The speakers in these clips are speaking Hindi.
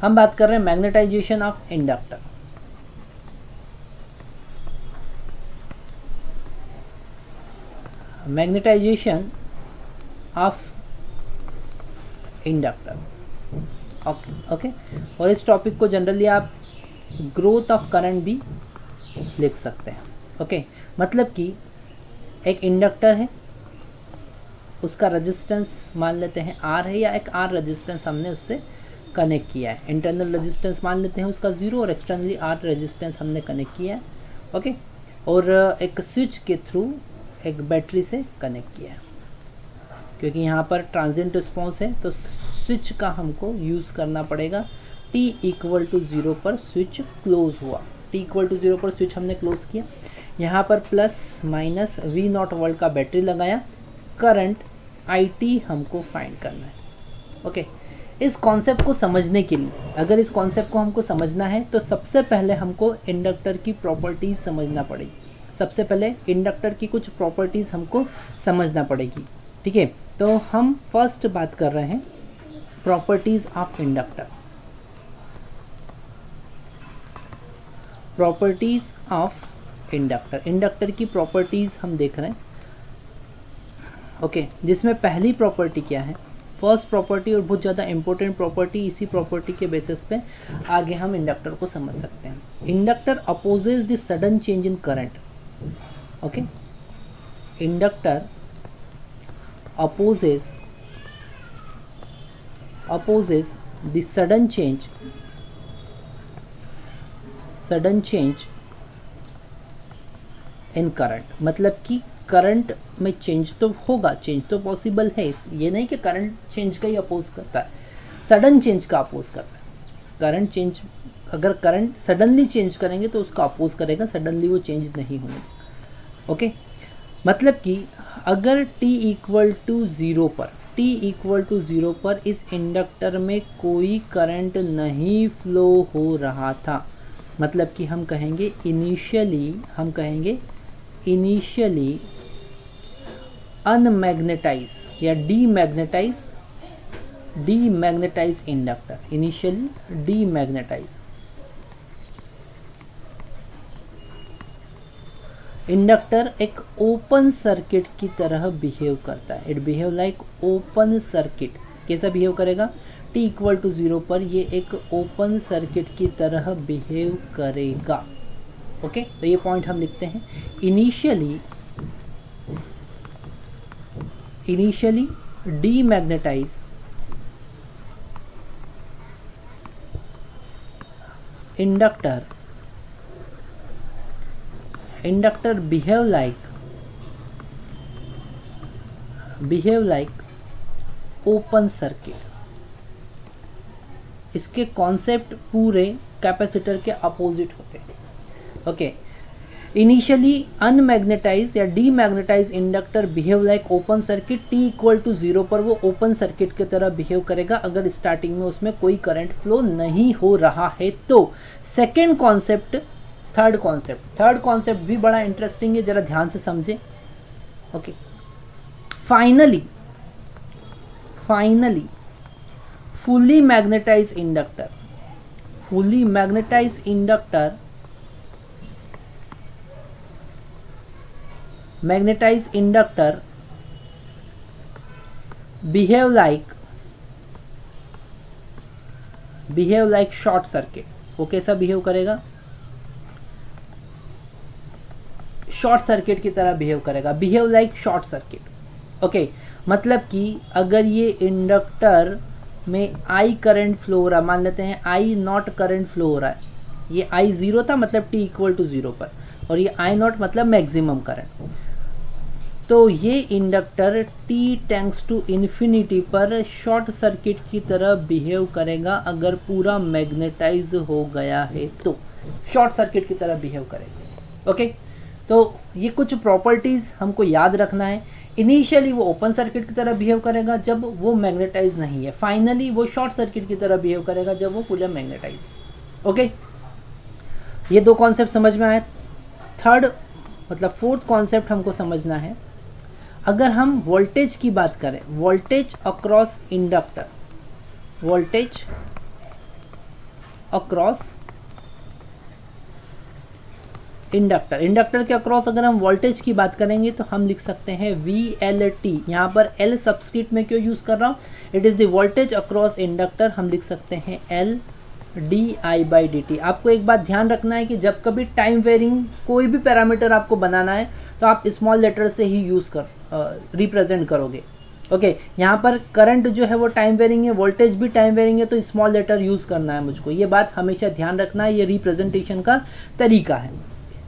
हम बात कर रहे हैं magnetization of inductor. Magnetization of inductor, okay. और इस टॉपिक को जनरली आप ग्रोथ ऑफ करंट भी लिख सकते हैं, ओके। मतलब कि एक इंडक्टर है, उसका रेजिस्टेंस मान लेते हैं R है, या एक R रेजिस्टेंस हमने उससे कनेक्ट किया है। इंटरनल रेजिस्टेंस मान लेते हैं उसका 0 और एक्सटर्नली R रेजिस्टेंस हमने कनेक्ट किया है, ओके। और एक स्विच के थ्रू एक बैटरी से कनेक्ट किया है। क्योंकि यहाँ पर ट्रांजिएंट रिस्पॉन्स है तो स्विच का हमको यूज़ करना पड़ेगा। t इक्वल टू 0 पर स्विच क्लोज हुआ, t इक्वल टू 0 पर स्विच हमने क्लोज किया। यहाँ पर प्लस माइनस V0 वोल्ट का बैटरी लगाया, करंट IT हमको फाइंड करना है, ओके। इस कॉन्सेप्ट को समझने के लिए, अगर इस कॉन्सेप्ट को हमको समझना है तो सबसे पहले हमको इंडक्टर की प्रॉपर्टीज़ समझना पड़ेगी। सबसे पहले इंडक्टर की कुछ प्रॉपर्टीज़ हमको समझना पड़ेगी, ठीक है। तो हम फर्स्ट बात कर रहे हैं properties of inductor. Properties of inductor, inductor की प्रॉपर्टीज़ हम देख रहे हैं, ओके। जिसमें पहली प्रॉपर्टी क्या है, फर्स्ट प्रॉपर्टी और बहुत ज़्यादा इंपॉर्टेंट प्रॉपर्टी, इसी प्रॉपर्टी के बेसिस पे आगे हम इंडक्टर को समझ सकते हैं। Inductor opposes the sudden change in current, okay. Inductor opposes the sudden change in current। मतलब कि करंट में चेंज तो होगा, चेंज तो पॉसिबल है, ये नहीं कि करंट चेंज का ही अपोज करता है, सडन चेंज का अपोज करता है। करंट चेंज, अगर करंट सडनली चेंज करेंगे तो उसका अपोज करेगा, सडनली वो चेंज नहीं होंगे, ओके। मतलब कि अगर t इक्वल टू 0 पर इस इंडक्टर में कोई करंट नहीं फ्लो हो रहा था, मतलब कि हम कहेंगे इनिशियली अनमैग्नेटाइज या demagnetize inductor, initially demagnetize inductor एक ओपन सर्किट की तरह बिहेव करता है। It behave like open circuit. कैसा बिहेव करेगा, t इक्वल टू 0 पर ये एक ओपन सर्किट की तरह बिहेव करेगा, ओके। तो ये पॉइंट हम लिखते हैं, initially demagnetize inductor behave like open circuit. इसके कॉन्सेप्ट पूरे कैपेसिटर के अपोजिट होते हैं, ओके। इनिशियली अनमैग्नेटाइज या demagnetize inductor behave like open circuit, t equal to 0 पर वो ओपन सर्किट की तरह बिहेव करेगा अगर स्टार्टिंग में उसमें कोई करंट फ्लो नहीं हो रहा है तो। सेकेंड कॉन्सेप्ट, थर्ड कॉन्सेप्ट भी बड़ा इंटरेस्टिंग है, जरा ध्यान से समझें, okay. Finally fully magnetize inductor behave like short circuit. वो कैसा बिहेव करेगा, शॉर्ट सर्किट की तरह बिहेव करेगा, behave like short circuit, okay. मतलब कि अगर ये इंडक्टर में I करंट फ्लो हो रहा है, मान लेते हैं I नॉट करंट फ्लो हो रहा है, ये I 0 था मतलब t इक्वल टू 0 पर, और ये I नॉट मतलब मैक्सिमम करंट, तो ये inductor t tends to infinity पर शॉर्ट सर्किट की तरह बिहेव करेगा अगर पूरा मैग्नेटाइज हो गया है तो, शॉर्ट सर्किट की तरह बिहेव करेगा, ओके। तो ये कुछ प्रॉपर्टीज़ हमको याद रखना है। इनिशियली वो ओपन सर्किट की तरह बिहेव करेगा जब वो मैग्नेटाइज नहीं है, फाइनली वो शॉर्ट सर्किट की तरह बिहेव करेगा जब वो पूरा मैग्नेटाइज है, ओके। ये दो कॉन्सेप्ट समझ में आए। थर्ड मतलब फोर्थ कॉन्सेप्ट हमको समझना है, अगर हम वोल्टेज की बात करें, voltage across inductor, voltage across inductor. Inductor के अक्रॉस अगर हम वोल्टेज की बात करेंगे तो हम लिख सकते हैं VLT। यहाँ पर L सब्सक्रिप्ट में क्यों यूज़ कर रहा हूँ, it is the voltage across inductor, हम लिख सकते हैं LdI/dt। आपको एक बात ध्यान रखना है कि जब कभी टाइम वेरिंग कोई भी पैरामीटर आपको बनाना है तो आप स्मॉल लेटर से ही यूज़ रिप्रेजेंट करोगे। ओके, यहाँ पर करंट जो है वो टाइम वेरिंग है, वोल्टेज भी टाइम वेरिंग है, तो स्मॉल लेटर यूज़ करना है मुझको, ये बात हमेशा ध्यान रखना है, ये रिप्रेजेंटेशन का तरीका है।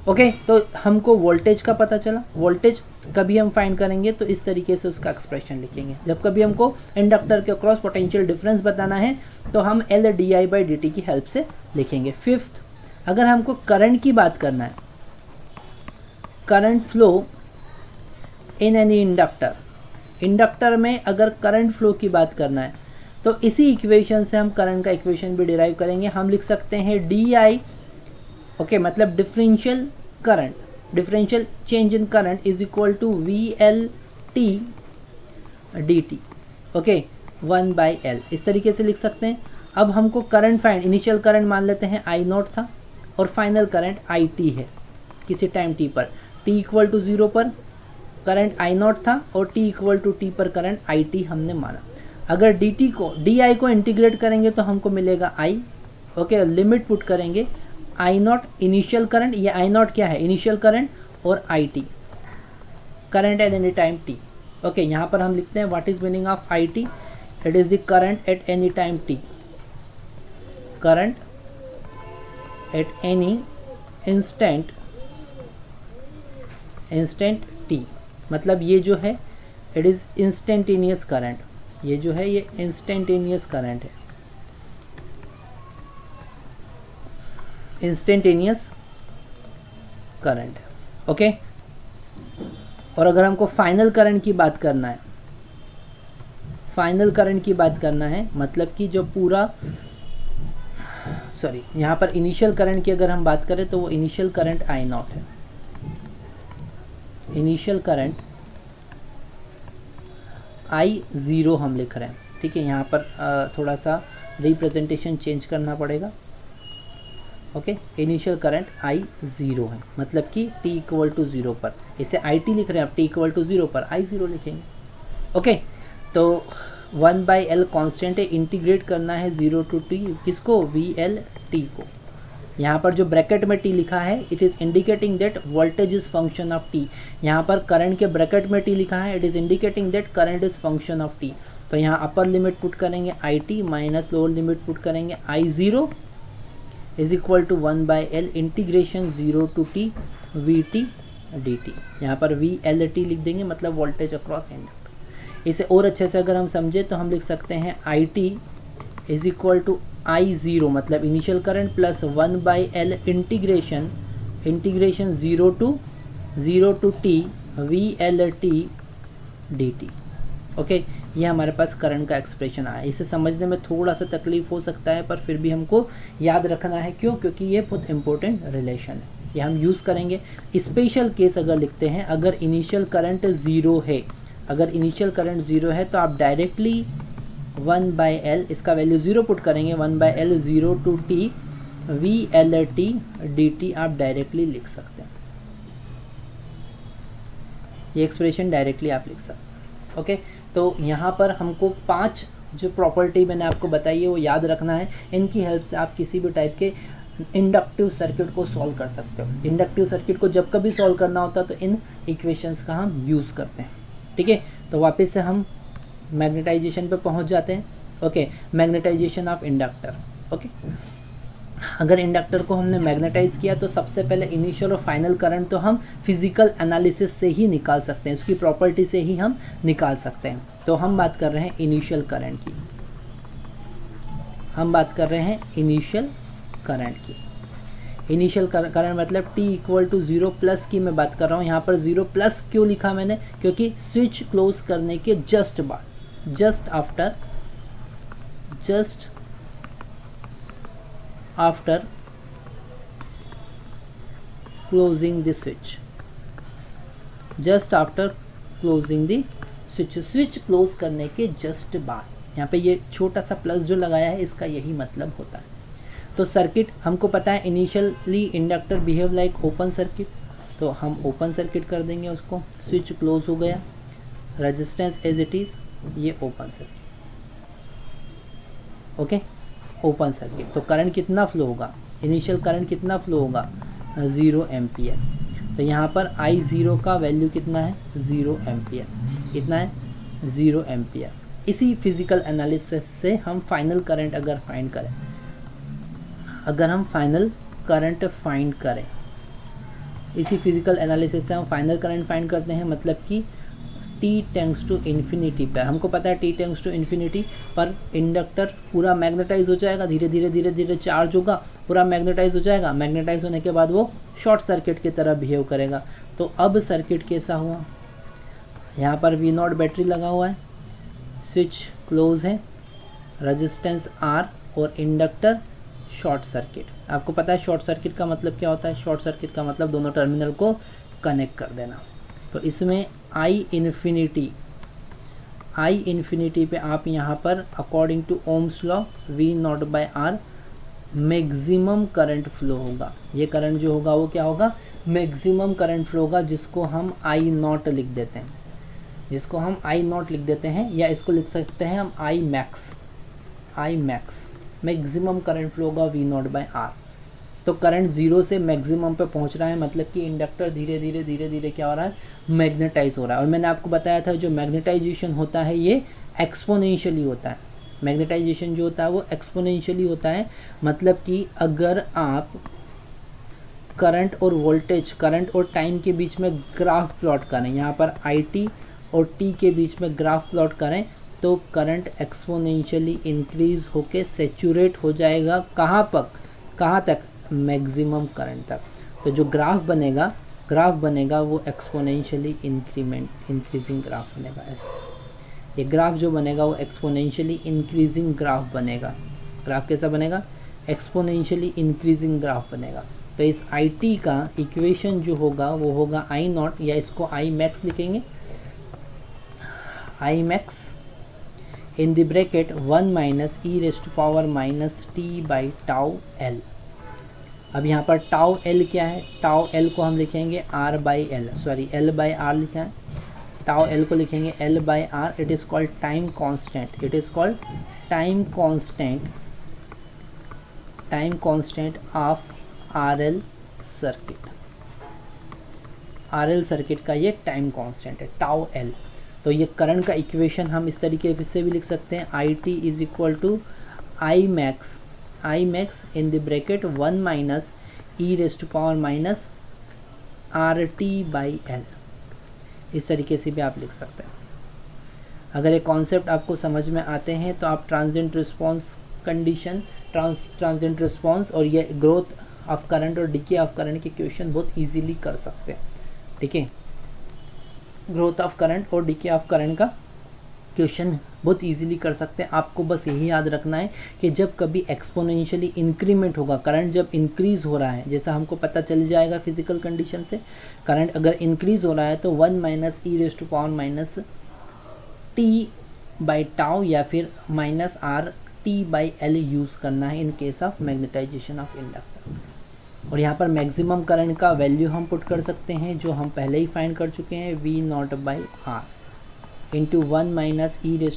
ओके, तो हमको वोल्टेज का पता चला, वोल्टेज कभी हम फाइंड करेंगे तो इस तरीके से उसका एक्सप्रेशन लिखेंगे। जब कभी हमको इंडक्टर के क्रॉस पोटेंशियल डिफरेंस बताना है तो हम LdI/dt की हेल्प से लिखेंगे। फिफ्थ, अगर हमको करंट की बात करना है, current flow in any inductor, inductor में अगर करंट फ्लो की बात करना है तो इसी इक्वेशन से हम करंट का इक्वेशन भी डिराइव करेंगे। हम लिख सकते हैं DI, ओके, मतलब differential current, differential change in current is equal to VLT/dt, okay, 1/L, इस तरीके से लिख सकते हैं। अब हमको करंट फाइंड, इनिशियल करंट मान लेते हैं I0 था और फाइनल करंट IT है किसी टाइम t पर, t इक्वल टू 0 पर करंट I0 था और t इक्वल टू t पर करंट IT हमने माना। अगर DI को इंटीग्रेट करेंगे तो हमको मिलेगा I, ओके, लिमिट पुट करेंगे I0 इनिशियल करंट, ये I0 क्या है, इनिशियल करंट, और IT current at any time t। Okay, यहाँ पर हम लिखते हैं what is meaning of IT, it is the current at any time t, current at any instant t, मतलब ये जो है इट इज इंस्टेंटेनियस करंट, ये जो है ये इंस्टेंटेनियस करंट है, इंस्टेंटेनियस करंट, ओके। और अगर हमको फाइनल करंट की बात करना है, फाइनल करंट की बात करना है मतलब कि जो पूरा, सॉरी, यहाँ पर इनिशियल करंट की अगर हम बात करें तो वो इनिशियल करंट I0 है, इनिशियल करंट I0 हम लिख रहे हैं, ठीक है। यहाँ पर थोड़ा सा रिप्रेजेंटेशन चेंज करना पड़ेगा, ओके। इनिशियल करंट I0 है, मतलब कि t इक्वल टू 0 पर, इसे IT लिख रहे हैं, अब t इक्वल टू 0 पर I0 लिखेंगे, ओके। तो 1/L कांस्टेंट है, इंटीग्रेट करना है 0 टू t, किसको, VLT को। यहाँ पर जो ब्रैकेट में t लिखा है it is indicating that voltage is function of t, यहाँ पर करंट के ब्रैकेट में t लिखा है, it is indicating that current is function of t। तो यहाँ अपर लिमिट पुट करेंगे IT minus lower limit put करेंगे I0 is equal to 1/L integration 0 to t VT/dt। यहाँ पर VLT लिख देंगे, मतलब वोल्टेज अक्रॉस इंडक्टर। इसे और अच्छे से अगर हम समझे तो हम लिख सकते हैं IT is equal to I0, मतलब initial current, plus 1/L integration 0 to t VLT/dt, okay. ये हमारे पास करंट का एक्सप्रेशन आया। इसे समझने में थोड़ा सा तकलीफ हो सकता है पर फिर भी हमको याद रखना है, क्यों, क्योंकि ये बहुत इंपॉर्टेंट रिलेशन है, ये हम यूज़ करेंगे। स्पेशल केस अगर लिखते हैं, अगर इनिशियल करंट 0 है, अगर इनिशियल करंट 0 है तो आप डायरेक्टली 1/L, इसका वैल्यू 0 पुट करेंगे, 1/L 0 टू t VLT/dt आप डायरेक्टली लिख सकते हैं, ये एक्सप्रेशन डायरेक्टली आप लिख सकते हैं, ओके। तो यहाँ पर हमको 5 जो प्रॉपर्टी मैंने आपको बताई है वो याद रखना है, इनकी हेल्प से आप किसी भी टाइप के इंडक्टिव सर्किट को सॉल्व कर सकते हो। इंडक्टिव सर्किट को जब कभी सॉल्व करना होता है तो इन इक्वेशंस का हम यूज़ करते हैं, ठीक है। तो वापस से हम मैग्नेटाइजेशन पे पहुंच जाते हैं, okay. Magnetization of inductor, okay. अगर इंडक्टर को हमने मैग्नेटाइज किया तो सबसे पहले इनिशियल और फाइनल करंट तो हम फिजिकल एनालिसिस से ही निकाल सकते हैं, उसकी प्रॉपर्टी से ही हम निकाल सकते हैं। तो हम बात कर रहे हैं इनिशियल करंट की, हम बात कर रहे हैं इनिशियल करंट की। इनिशियल करंट मतलब t इक्वल टू 0 प्लस की मैं बात कर रहा हूँ। यहाँ पर 0 प्लस क्यों लिखा मैंने, क्योंकि स्विच क्लोज करने के जस्ट बाद, just after closing the switch, just after closing the switch, switch close करने के जस्ट बाद। यहाँ पे ये छोटा सा प्लस जो लगाया है इसका यही मतलब होता है। तो सर्किट हमको पता है initially inductor behave like open circuit, तो हम ओपन सर्किट कर देंगे उसको, स्विच क्लोज हो गया, रेजिस्टेंस एज इट इज़, ये open circuit, okay open circuit. तो करंट कितना फ्लो होगा, इनिशियल करंट कितना फ्लो होगा, 0 एम्पियर। तो यहाँ पर I0 का वैल्यू कितना है, 0 एम्पियर, कितना है 0 एम्पियर। इसी फिजिकल एनालिसिस से हम फाइनल करंट अगर फाइंड करें, अगर हम फाइनल करंट फाइंड करें, इसी फिजिकल एनालिसिस से हम फाइनल करंट फाइंड करते हैं, मतलब कि t टेंड्स टू इन्फिनिटी पर, हमको पता है t टेंड्स टू इन्फिनिटी पर इंडक्टर पूरा मैग्नेटाइज हो जाएगा, धीरे धीरे धीरे धीरे चार्ज होगा, पूरा मैग्नेटाइज हो जाएगा, मैग्नेटाइज होने के बाद वो शॉर्ट सर्किट की तरह बिहेव करेगा। तो अब सर्किट कैसा हुआ, यहाँ पर V0 बैटरी लगा हुआ है, स्विच क्लोज है, रेजिस्टेंस R और इंडक्टर शॉर्ट सर्किट। आपको पता है शॉर्ट सर्किट का मतलब क्या होता है, शॉर्ट सर्किट का मतलब दोनों टर्मिनल को कनेक्ट कर देना। तो इसमें I इन्फिनिटी पे आप यहाँ पर according to Ohm's law V0/R maximum current flow होगा। ये करंट जो होगा वो क्या होगा, मैक्सिमम करंट फ्लो होगा, जिसको हम I0 लिख देते हैं, जिसको हम I0 लिख देते हैं, या इसको लिख सकते हैं हम I max, maximum current flow होगा V0/R। तो करंट 0 से मैक्सिमम पे पहुंच रहा है, मतलब कि इंडक्टर धीरे धीरे धीरे धीरे क्या हो रहा है, मैग्नेटाइज हो रहा है। और मैंने आपको बताया था जो मैग्नेटाइजेशन होता है ये एक्सपोनेंशियली होता है, मैग्नेटाइजेशन जो होता है वो एक्सपोनेंशियली होता है। मतलब कि अगर आप करंट और वोल्टेज, करंट और टाइम के बीच में ग्राफ प्लॉट करें, यहाँ पर IT और T के बीच में ग्राफ प्लॉट करें, तो करंट एक्सपोनेंशियली इंक्रीज होके सेचुरेट हो जाएगा, कहाँ तक, मैक्सिमम करंट तक। तो जो ग्राफ बनेगा वो एक्सपोनेंशियली इंक्रीजिंग ग्राफ बनेगा। ऐसा ये ग्राफ जो बनेगा वो एक्सपोनेंशियली इंक्रीजिंग ग्राफ बनेगा। ग्राफ कैसा बनेगा, एक्सपोनेंशियली इंक्रीजिंग ग्राफ बनेगा। तो इस IT का इक्वेशन जो होगा वो होगा I0, या इसको I मैक्स लिखेंगे, I max in the bracket 1 minus e⁻ t/τL। अब यहाँ पर टाउ L क्या है, टाउ L को हम लिखेंगे R/L, सॉरी L/R लिखा है, टाउ L को लिखेंगे L/R। It is called time constant, it is called time constant of RL circuit. RL circuit का ये टाइम कांस्टेंट है टाउ L। तो ये करंट का इक्वेशन हम इस तरीके से भी लिख सकते हैं, IT is equal to I max in the bracket 1 minus e⁻ RT/L। इस तरीके से भी आप लिख सकते हैं। अगर ये कॉन्सेप्ट आपको समझ में आते हैं तो आप transient response condition, transient response और ये ग्रोथ ऑफ करंट और डिके ऑफ करंट के क्वेश्चन बहुत इजीली कर सकते हैं। ठीक है, ग्रोथ ऑफ करंट और डिके ऑफ करंट का क्वेश्चन बहुत इजीली कर सकते हैं। आपको बस यही याद रखना है कि जब कभी एक्सपोनेंशियली इंक्रीमेंट होगा, करंट जब इंक्रीज़ हो रहा है, जैसा हमको पता चल जाएगा फिजिकल कंडीशन से, करंट अगर इंक्रीज़ हो रहा है तो 1 माइनस e⁻ t/τ या फिर -RT/L यूज़ करना है in case of magnetization of inductor. और यहाँ पर मैक्सिमम करंट का वैल्यू हम पुट कर सकते हैं जो हम पहले ही फाइंड कर चुके हैं, V0/R into 1 minus e⁻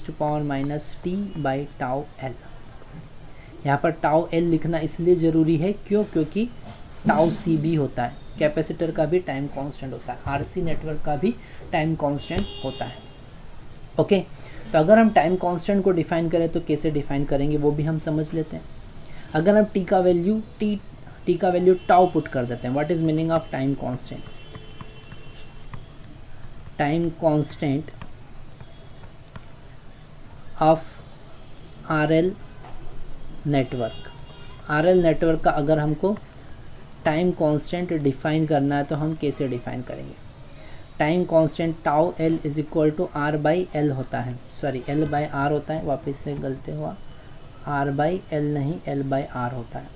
t/τL। यहाँ पर टाउ L लिखना इसलिए ज़रूरी है क्योंकि टाउ C भी होता है, कैपेसिटर का भी टाइम कांस्टेंट होता है, RC नेटवर्क का भी टाइम कांस्टेंट होता है। ओके, तो अगर हम टाइम कांस्टेंट को डिफाइन करें तो कैसे डिफाइन करेंगे वो भी हम समझ लेते हैं। अगर हम t का वैल्यू टाउ पुट कर देते हैं, what is meaning of time constant, time constant of RL network का अगर हमको टाइम कांस्टेंट डिफाइन करना है तो हम कैसे डिफाइन करेंगे। Time constant tau L is equal to R/L होता है, सॉरी L/R होता है, वापस से गलती हुआ, R/L नहीं L/R होता है।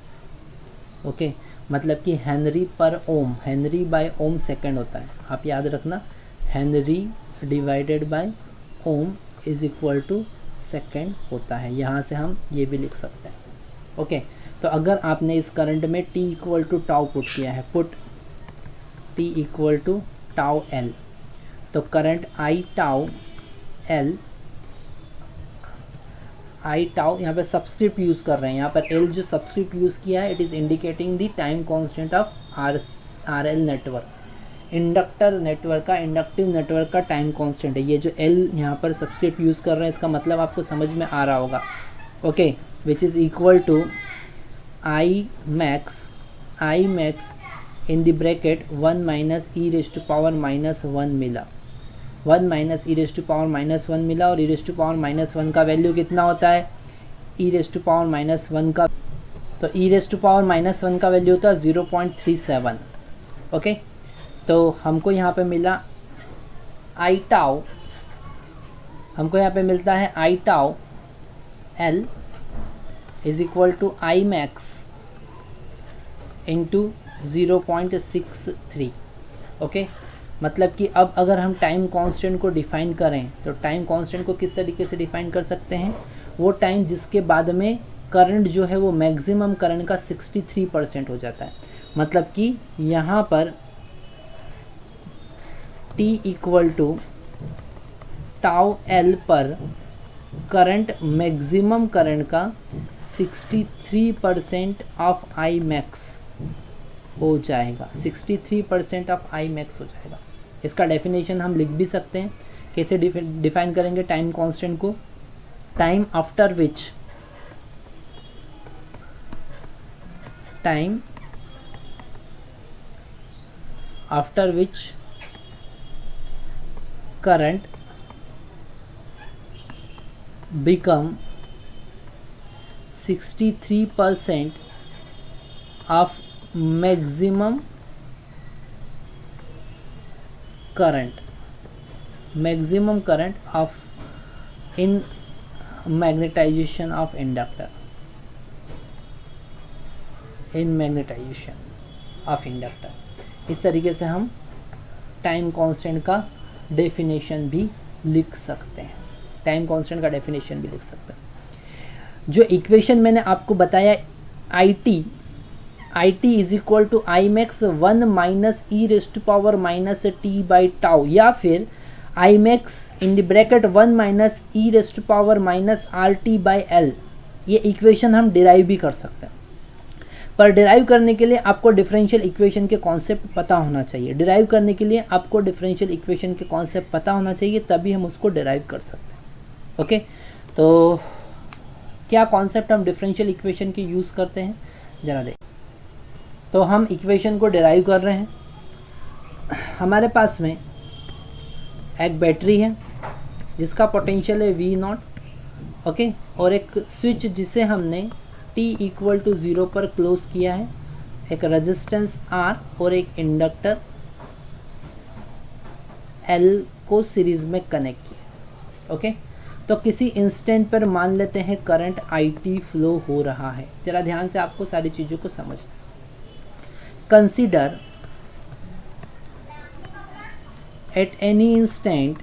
ओके, मतलब कि हेनरी पर ohm, henry by ohm second होता है। आप याद रखना, henry divided by ohm is equal to second होता है। यहाँ से हम ये भी लिख सकते हैं। ओके, तो अगर आपने इस करंट में t equal to tau put किया है, put t equal to tau L, तो current I tau L, I tau यहाँ पे सबस्क्रिप्ट यूज़ कर रहे हैं, यहाँ पर एल जो सबस्क्रिप्ट यूज़ किया है, it is indicating the time constant of R L network, inductor network का, इंडक्टिव नेटवर्क का टाइम कांस्टेंट है। ये जो एल यहाँ पर सबस्क्रिप्ट यूज़ कर रहे हैं, इसका मतलब आपको समझ में आ रहा होगा, okay, which is equal to I max in the bracket 1 minus e raise to power minus 1 मिला, 1 minus e raise to power minus 1 मिला, और e raise to power minus 1 का वैल्यू कितना होता है, e raise to power minus 1 का, तो e raise to power minus 1 का वैल्यू होता है 0.37, ओके। तो हमको यहाँ पे मिला आई टाउ, हमको यहाँ पे मिलता है I tau L is equal to I max into 0.63, okay. मतलब कि अब अगर हम टाइम कांस्टेंट को डिफ़ाइन करें, तो टाइम कांस्टेंट को किस तरीके से डिफ़ाइन कर सकते हैं, वो टाइम जिसके बाद में करंट जो है वो मैक्सिमम करंट का 63% हो जाता है। मतलब कि यहाँ पर t equal to tau L पर करंट मैक्सिमम करंट का 63% ऑफ आई मैक्स हो जाएगा, 63% ऑफ आई मैक्स हो जाएगा। इसका डेफिनेशन हम लिख भी सकते हैं, कैसे डिफाइन करेंगे टाइम कांस्टेंट को, time after which current become 63% of maximum current of in magnetization of inductor, इस तरीके से हम टाइम कांस्टेंट का डेफिनेशन भी लिख सकते हैं, जो इक्वेशन मैंने आपको बताया I T is equal to I max 1 minus e raise to power minus t by tau, या फिर I max in the bracket 1 minus e raise to power minus are t by L, ये इक्वेशन हम डिराइव भी कर सकते हैं। पर डिराइव करने के लिए आपको डिफरेंशियल इक्वेशन के कॉन्सेप्ट पता होना चाहिए, तभी हम उसको डिराइव कर सकते हैं, ओके। तो क्या कॉन्सेप्ट हम डिफरेंशियल इक्वेशन के यूज़ करते हैं, ज़रा देख। तो हम इक्वेशन को डिराइव कर रहे हैं, हमारे पास में एक बैटरी है जिसका पोटेंशियल है V0, ओके, और एक स्विच जिसे हमने t इक्वल टू 0 पर क्लोज किया है, एक रेजिस्टेंस R और एक इंडक्टर L को सीरीज में कनेक्ट किया, ओके। तो किसी इंस्टेंट पर मान लेते हैं करंट IT फ्लो हो रहा है, ज़रा ध्यान से आपको सारी चीज़ों को समझना। Consider at any instant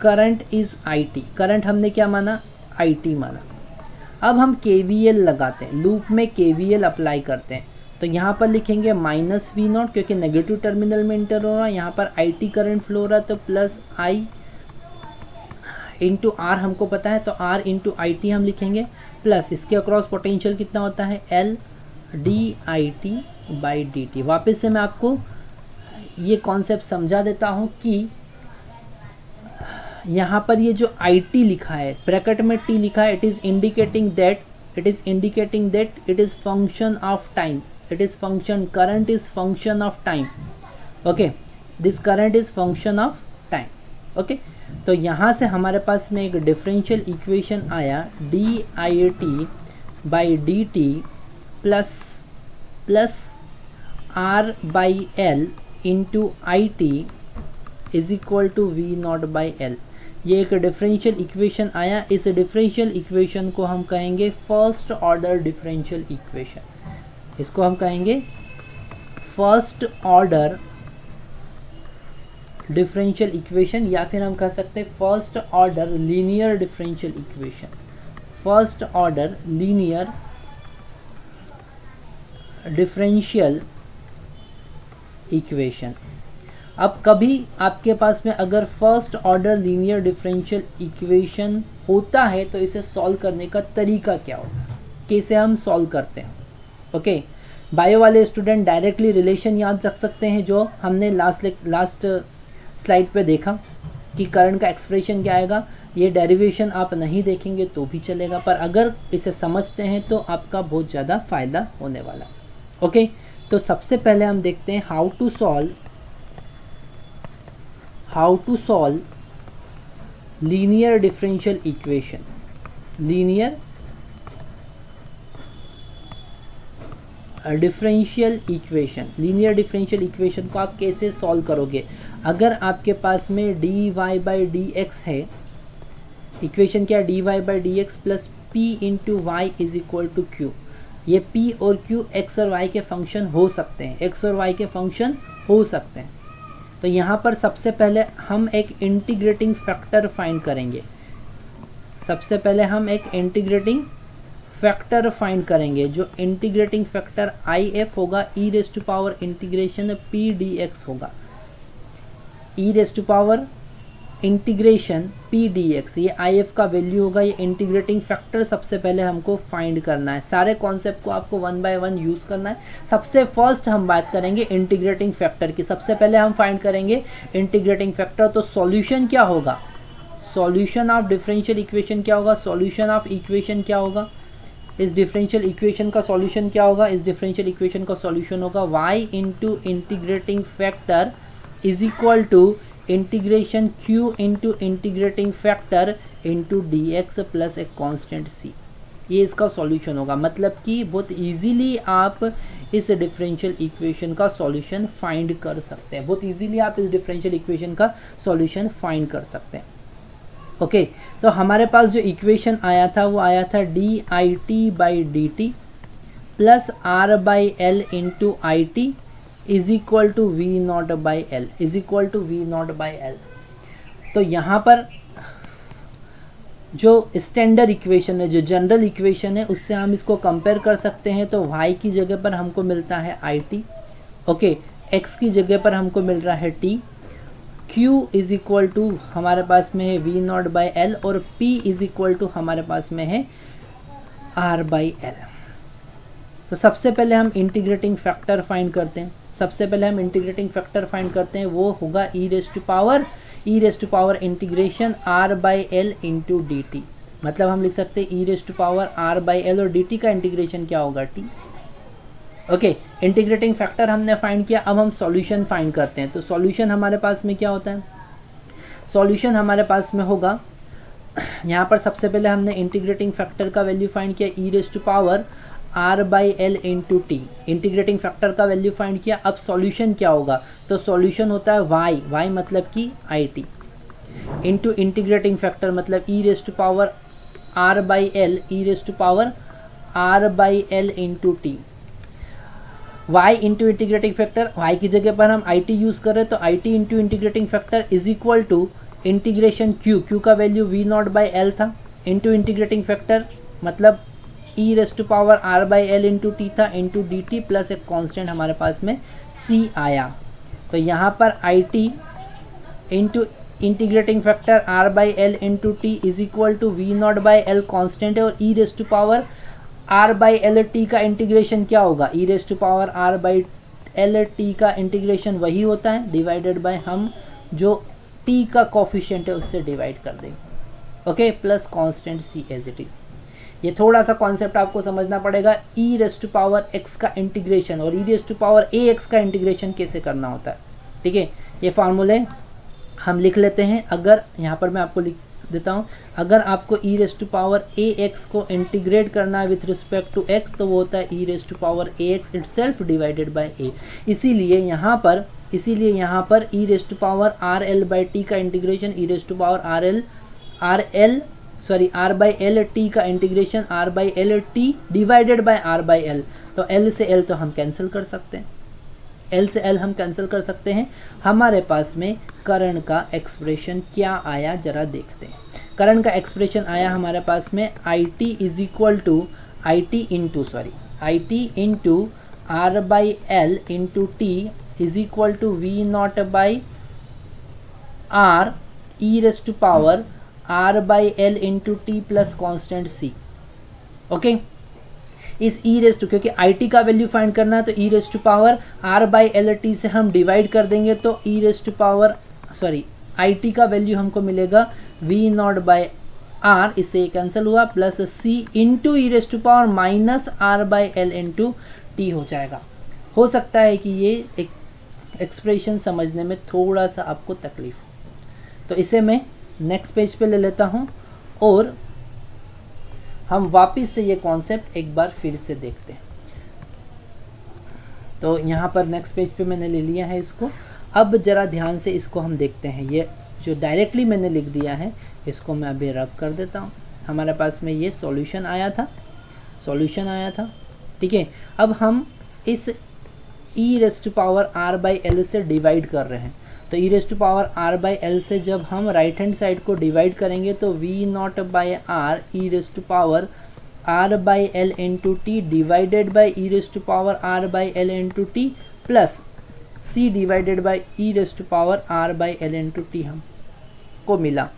current is IT, current हमने क्या माना, IT माना। अब हम KVL लगाते हैं, लूप में KVL अप्लाई करते हैं, तो यहाँ पर लिखेंगे माइनस V0 क्योंकि नेगेटिव टर्मिनल में इंटर हो रहा है, यहाँ पर IT करंट फ्लो हो रहा है, तो प्लस I इंटू R हमको पता है, तो R इंटू IT हम लिखेंगे, प्लस इसके अक्रॉस पोटेंशियल कितना होता है L DIT बाई DT। वापस से मैं आपको ये कॉन्सेप्ट समझा देता हूँ कि यहाँ पर ये जो IT लिखा है, ब्रैकेट में T लिखा है, it is indicating that it is function of time, current is function of time, okay, this current is function of time, okay. तो यहाँ से हमारे पास में एक डिफरेंशियल इक्वेशन आया DIT by DT plus R by L into IT is equal to V0 by L। ये एक डिफरेंशियल इक्वेशन आया, इस डिफरेंशियल इक्वेशन को हम कहेंगे फर्स्ट ऑर्डर डिफरेंशियल इक्वेशन, इसको हम कहेंगे फर्स्ट ऑर्डर डिफरेंशियल इक्वेशन, या फिर हम कह सकते हैं first order linear differential equation, first order linear differential equation. अब कभी आपके पास में अगर first order linear differential equation होता है तो इसे सॉल्व करने का तरीका क्या होगा, कैसे हम सॉल्व करते हैं। ओके, बायो वाले स्टूडेंट डायरेक्टली रिलेशन याद रख सकते हैं जो हमने लास्ट स्लाइड पे देखा कि करंट का एक्सप्रेशन क्या आएगा। ये डेरिवेशन आप नहीं देखेंगे तो भी चलेगा, पर अगर इसे समझते हैं तो आपका बहुत ज़्यादा फ़ायदा होने वाला। ओके, तो सबसे पहले हम देखते हैं how to solve linear differential equation. Linear differential equation को आप कैसे सॉल्व करोगे। अगर आपके पास में dy बाई डी एक्स है, इक्वेशन क्या, dy by d x plus p into y is equal to q. ये p और q x और y के फंक्शन हो सकते हैं, तो यहाँ पर सबसे पहले हम एक इंटीग्रेटिंग फैक्टर फाइंड करेंगे। जो इंटीग्रेटिंग फैक्टर IF होगा e raise to power integration p dx होगा, e raise to power integration p dx, ये IF का वैल्यू होगा। ये इंटीग्रेटिंग फैक्टर सबसे पहले हमको फाइंड करना है। सारे कॉन्सेप्ट को आपको 1 बाय 1 यूज़ करना है। सबसे फर्स्ट हम बात करेंगे इंटीग्रेटिंग फैक्टर की। सबसे पहले हम फाइंड करेंगे इंटीग्रेटिंग फैक्टर। तो सॉल्यूशन क्या होगा, सॉल्यूशन ऑफ डिफरेंशियल इक्वेशन क्या होगा, सॉल्यूशन ऑफ इक्वेशन क्या होगा, इस डिफरेंशियल इक्वेशन का सॉल्यूशन क्या होगा, इस डिफरेंशियल इक्वेशन का सॉल्यूशन होगा y into integrating factor is equal to integration q into integrating factor into d x plus एक कॉन्स्टेंट c। ये इसका सॉल्यूशन होगा। मतलब कि बहुत इजीली आप इस डिफरेंशियल इक्वेशन का सॉल्यूशन फाइंड कर सकते हैं। ओके, तो हमारे पास जो इक्वेशन आया था वो आया था d I t by d t plus R by L into I T is equal to we not by L. तो यहाँ पर जो स्टैंडर्ड इक्वेशन है, जो जनरल इक्वेशन है, उससे हम इसको कंपेयर कर सकते हैं। तो y की जगह पर हमको मिलता है आई टी, ओके, x की जगह पर हमको मिल रहा है t, q is equal to हमारे पास में है वी नॉट बाई एल और p इज इक्वल टू हमारे पास में है r बाई एल। तो सबसे पहले हम इंटीग्रेटिंग फैक्टर फाइंड करते हैं। वो होगा e raise to power integration r by L into d t. मतलब हम लिख सकते हैं e raise to power r by L और dt का इंटीग्रेशन क्या होगा, t। ओके, इंटीग्रेटिंग फैक्टर हमने फाइंड किया। अब हम सॉल्यूशन फाइंड करते हैं। तो सॉल्यूशन हमारे पास में क्या होता है, सॉल्यूशन हमारे पास में होगा, यहाँ पर सबसे पहले हमने इंटीग्रेटिंग फैक्टर का वैल्यू फाइंड किया e raise to power r by L into t. Integrating factor का वैल्यू फाइंड किया। अब सॉल्यूशन क्या होगा, तो सॉल्यूशन होता है y मतलब कि I T into integrating factor मतलब e raise to power r by L into t. y into integrating factor, y की जगह पर हम आई टी यूज़ कर रहे हैं, तो I T into integrating factor is equal to integration q का value V not by L था, इंटू इंटीग्रेटिंग फैक्टर मतलब e raise to power r by L into t था, इंटू डी टी प्लस एक कॉन्स्टेंट हमारे पास में c आया। तो यहाँ पर I T into integrating factor r by L into T is equal to we not by L constant है, और e raise to power r by L T का इंटीग्रेशन क्या होगा, e raise to power r by L T का इंटीग्रेशन वही होता है डिवाइडेड बाय हम जो t का कोफिशिएंट है उससे डिवाइड कर देंगे, okay, plus constant c as it is. ये थोड़ा सा कॉन्सेप्ट आपको समझना पड़ेगा। e raise to power x का इंटीग्रेशन और e raise to power ax का इंटीग्रेशन कैसे करना होता है, ठीक है। ये फार्मूले हम लिख लेते हैं। अगर यहाँ पर मैं आपको लिख देता हूँ, अगर आपको e raise to power ax को इंटीग्रेट करना है विथ रिस्पेक्ट टू x, तो वो होता है e raise to power ax itself divided by a। इसीलिए यहाँ पर e raise to power r l by T का integration e raise to power r by L T का integration r by L T divided by r by L. तो l से l तो हम कैंसिल कर सकते हैं, एल से एल हम कैंसिल कर सकते हैं। हमारे पास में करंट का एक्सप्रेशन क्या आया जरा देखते हैं। करंट का एक्सप्रेशन आया हमारे पास में I T is equal to I T into R by L into T is equal to we not by R E raise to power are by L into T plus constant C. Okay, इस ई रेस टू, क्योंकि आई टी का वैल्यू फाइंड करना है तो ई raise to power are by L T से हम डिवाइड कर देंगे तो ई raise to power I T का वैल्यू हमको मिलेगा वी नॉट बाई आर, इससे ये कैंसिल हुआ, plus C into e raise to power minus R by L into t हो जाएगा। हो सकता है कि ये एक एक्सप्रेशन समझने में थोड़ा सा आपको तकलीफ हो, तो इसे मैं नेक्स्ट पेज पे ले लेता हूँ और हम वापस से ये कॉन्सेप्ट एक बार फिर से देखते हैं। तो यहाँ पर नेक्स्ट पेज पे मैंने ले लिया है इसको। अब ज़रा ध्यान से इसको हम देखते हैं। ये जो डायरेक्टली मैंने लिख दिया है इसको मैं अभी रब कर देता हूँ। हमारे पास में ये सॉल्यूशन आया था, ठीक है। अब हम इस ई raise to power are by l से डिवाइड कर रहे हैं, तो ई raise to power are by l से जब हम राइट हैंड साइड को डिवाइड करेंगे तो v not by R E raise to power are by L into t divided by e raise to power are by L into T plus c divided by e raise to power are by L into T हमको मिला।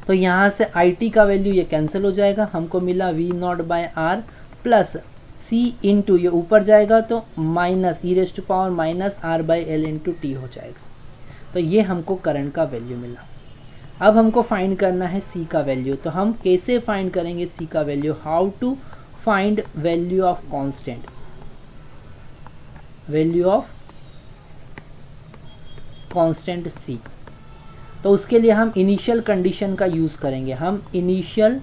तो यहाँ से आई टी का वैल्यू ये कैंसिल हो जाएगा, हमको मिला we not by are plus C into ये ऊपर जाएगा तो minus e raise to power minus R by L into t हो जाएगा। तो ये हमको करंट का वैल्यू मिला। अब हमको फाइंड करना है सी का वैल्यू। तो हम कैसे फाइंड करेंगे सी का value? How to find value of constant, value of constant C. तो उसके लिए हम इनिशियल कंडीशन का यूज करेंगे। हम इनिशियल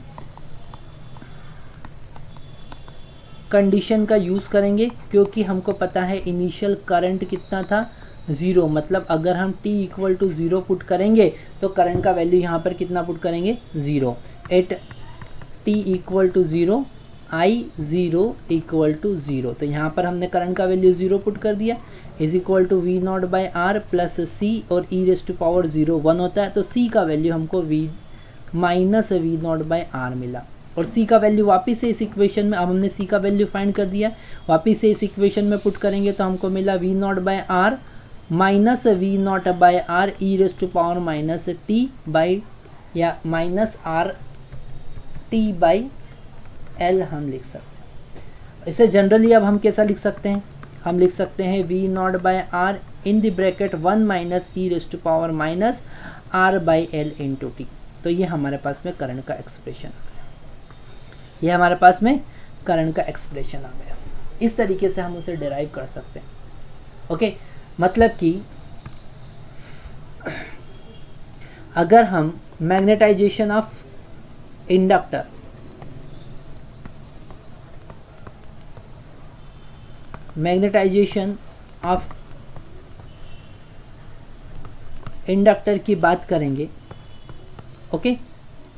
कंडीशन का यूज करेंगे क्योंकि हमको पता है इनिशियल करंट कितना था, 0। मतलब अगर हम t इक्वल टू 0 पुट करेंगे तो करंट का वैल्यू यहाँ पर कितना पुट करेंगे, 0। At t equal to 0 I 0 equal to 0। तो यहाँ पर हमने करंट का वैल्यू 0 पुट कर दिया, is equal to we not by are plus c, और ई रेस टू पावर 0 1 होता है तो सी का वैल्यू हमको V minus we not by R मिला। और सी का वैल्यू वापस से इस इक्वेशन में, अब हमने सी का वैल्यू फाइंड कर दिया, वापस से इस इक्वेशन में पुट करेंगे तो हमको मिला we not by r minus we not by R E raise to power minus t by या minus are t by l हम लिख सकते हैं। इसे जनरली अब हम कैसा लिख सकते हैं? हम लिख सकते हैं V not by R in the bracket 1 minus e raise to power minus R by L into t. तो ये हमारे पास में करंट का एक्सप्रेशन आ गया, ये हमारे पास में करंट का एक्सप्रेशन आ गया। इस तरीके से हम उसे डिराइव कर सकते हैं। ओके, मतलब कि अगर हम magnetization of inductor, magnetization of inductor की बात करेंगे, ओके,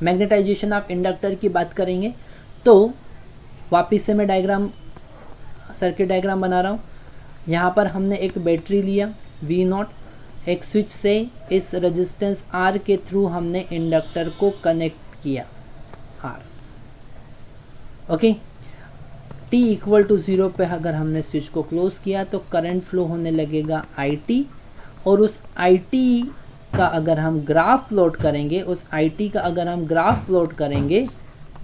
मैग्नेटाइजेशन ऑफ इंडक्टर की बात करेंगे तो वापस से मैं डायग्राम, सर्किट डायग्राम बना रहा हूँ। यहाँ पर हमने एक बैटरी लिया वी नॉट, एक स्विच से इस रेजिस्टेंस आर के थ्रू हमने इंडक्टर को कनेक्ट किया R. Okay, t equal to 0 पे अगर हमने स्विच को क्लोज किया तो करंट फ्लो होने लगेगा आई टी, और उस आई टी का अगर हम ग्राफ प्लॉट करेंगे, उस आई टी का अगर हम ग्राफ प्लॉट करेंगे,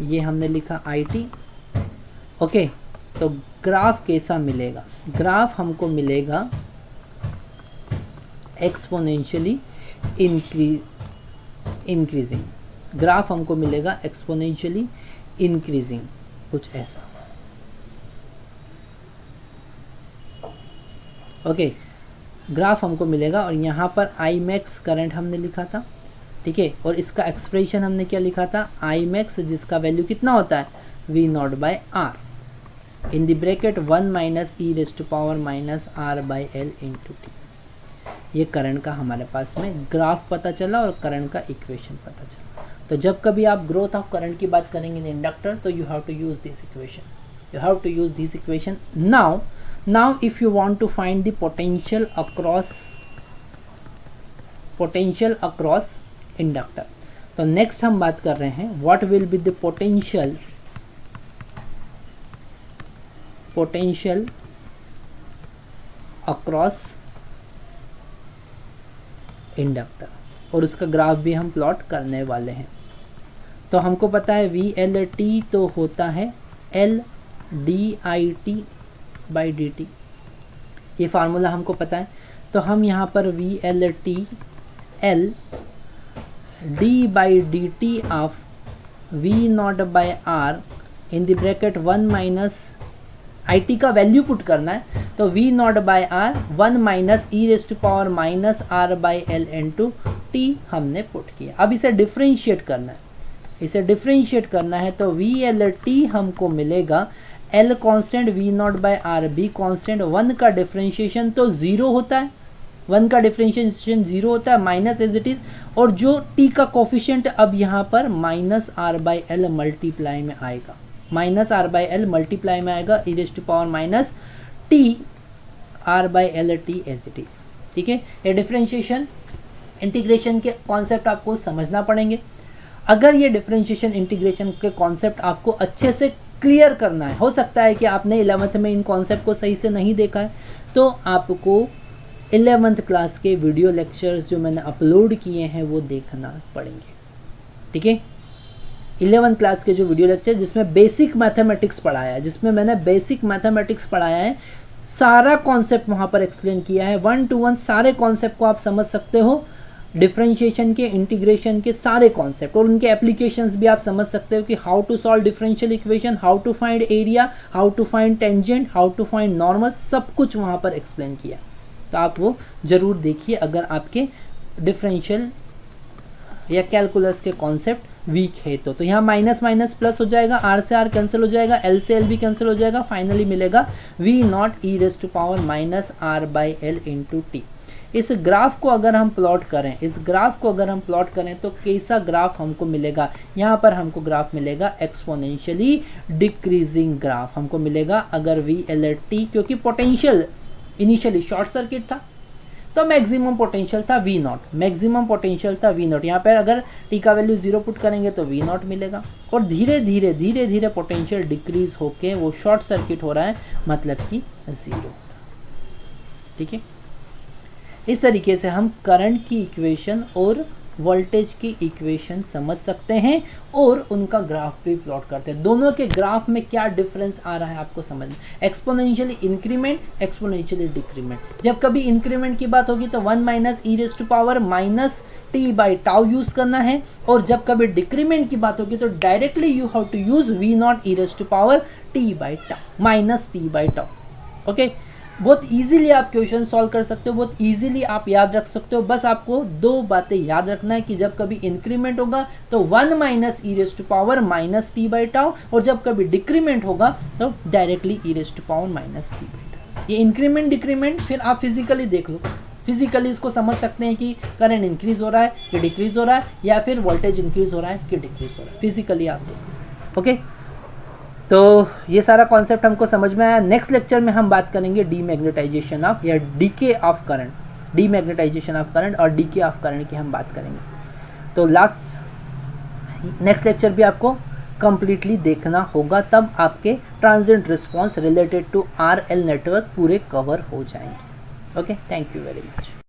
ये हमने लिखा आई टी। ओके, तो ग्राफ कैसा मिलेगा? ग्राफ हमको मिलेगा एक्सपोनेंशियली इंक्रीजिंग, ग्राफ हमको मिलेगा एक्सपोनेंशियली इंक्रीजिंग, कुछ ऐसा। ओके, ग्राफ हमको मिलेगा और यहाँ पर आई मैक्स करंट हमने लिखा था, ठीक है, और इसका एक्सप्रेशन हमने क्या लिखा था, आई मैक्स जिसका वैल्यू कितना होता है, V not by R in the bracket 1 minus e raise to power minus R by L into t. ये करंट का हमारे पास में ग्राफ पता चला और करंट का इक्वेशन पता चला। तो जब कभी आप ग्रोथ ऑफ करंट की बात करेंगे इन इंडक्टर तो you have to use this equation, you have to use this equation. Now now if you want to find the potential across inductor, तो नेक्स्ट हम बात कर रहे हैं what will be the potential across inductor, और उसका ग्राफ भी हम प्लॉट करने वाले हैं। तो हमको पता है VLT तो होता है LdIT/dt, ये फार्मूला हमको पता है। तो हम यहाँ पर VLT Ld/dt of V0/R in the bracket 1 minus IT का वैल्यू पुट करना है, तो V0/R 1 minus e⁻⁻R/L into T हमने पुट किया। अब इसे डिफ्रेंशिएट करना है, तो VLT हमको मिलेगा L constant V0/R B constant, 1 का डिफ्रेंशिएशन तो 0 होता है, 1 का डिफ्रेंशिएशन 0 होता है माइनस एज इट इज, और जो T का कोफिशिएंट अब यहाँ पर -R/L मल्टीप्लाई में आएगा, -R/L मल्टीप्लाई में आएगा e⁻⁻T R/LT as it is. ठीक है, ये डिफ्रेंशिएशन इंटीग्रेशन के कॉन्सेप्ट आपको समझना पड़ेंगे। अगर ये डिफरेंशिएशन इंटीग्रेशन के कॉन्सेप्ट आपको अच्छे से क्लियर करना है, हो सकता है कि आपने 11th में इन कॉन्सेप्ट को सही से नहीं देखा है, तो आपको 11th क्लास के वीडियो लेक्चर्स जो मैंने अपलोड किए हैं वो देखना पड़ेंगे। ठीक है, 11th क्लास के जो वीडियो लेक्चर जिसमें बेसिक मैथमेटिक्स पढ़ाया है, सारा कॉन्सेप्ट वहाँ पर एक्सप्लेन किया है, 1 to 1 सारे कॉन्सेप्ट को आप समझ सकते हो, डिफरेंशिएशन के, इंटीग्रेशन के सारे कॉन्सेप्ट, और उनके एप्लीकेशंस भी आप समझ सकते हो कि how to solve differential equation, how to find area, how to find tangent, how to find normal, सब कुछ वहाँ पर एक्सप्लेन किया। तो आप वो ज़रूर देखिए अगर आपके डिफरेंशियल या कैलकुलस के कॉन्सेप्ट वीक है तो यहाँ माइनस माइनस प्लस हो जाएगा, R से R कैंसिल हो जाएगा, L से L भी कैंसिल हो जाएगा, फाइनली मिलेगा V0 e⁻⁻R/L इंटू T। इस ग्राफ को अगर हम प्लॉट करें, तो कैसा ग्राफ हमको मिलेगा, यहाँ पर हमको ग्राफ मिलेगा एक्सपोनेंशियली डिक्रीजिंग ग्राफ हमको मिलेगा। अगर VLT, क्योंकि पोटेंशियल इनिशियली शॉर्ट सर्किट था तो मैक्सिमम पोटेंशियल था V0, यहाँ पर अगर T का वैल्यू 0 पुट करेंगे तो V0 मिलेगा, और धीरे धीरे पोटेंशियल डिक्रीज होके वो शॉर्ट सर्किट हो रहा है, मतलब कि 0। ठीक है, इस तरीके से हम करंट की इक्वेशन और वोल्टेज की इक्वेशन समझ सकते हैं और उनका ग्राफ भी प्लॉट करते हैं। दोनों के ग्राफ में क्या डिफरेंस आ रहा है आपको समझ, एक्सपोनेंशियली इंक्रीमेंट, एक्सपोनेंशियली डिक्रीमेंट। जब कभी इंक्रीमेंट की बात होगी तो 1 माइनस e⁻⁻T/τ यूज करना है, और जब कभी डिक्रीमेंट की बात होगी तो directly you have to use V0 e⁻T/τ। Okay, बहुत इजीली आप क्वेश्चन सॉल्व कर सकते हो, बहुत इजीली आप याद रख सकते हो। बस आपको 2 बातें याद रखना है कि जब कभी इंक्रीमेंट होगा तो 1 माइनस e⁻⁻T/τ, और जब कभी डिक्रीमेंट होगा तो डायरेक्टली e⁻⁻T/τ। ये इंक्रीमेंट डिक्रीमेंट फिर आप फिजिकली देख लो, फिजिकली इसको समझ सकते हैं कि करंट इंक्रीज हो रहा है कि डिक्रीज हो रहा है, या फिर वोल्टेज इंक्रीज हो रहा है कि डिक्रीज हो रहा है, फिजिकली आप देखो। ओके, तो ये सारा कॉन्सेप्ट हमको समझ में आया। नेक्स्ट लेक्चर में हम बात करेंगे डीमैग्नेटाइजेशन ऑफ या decay of current, demagnetization of current और डीके ऑफ करंट की हम बात करेंगे। तो नेक्स्ट लेक्चर भी आपको कंप्लीटली देखना होगा, तब आपके transient response related to RL network पूरे कवर हो जाएंगे। Okay, thank you very much.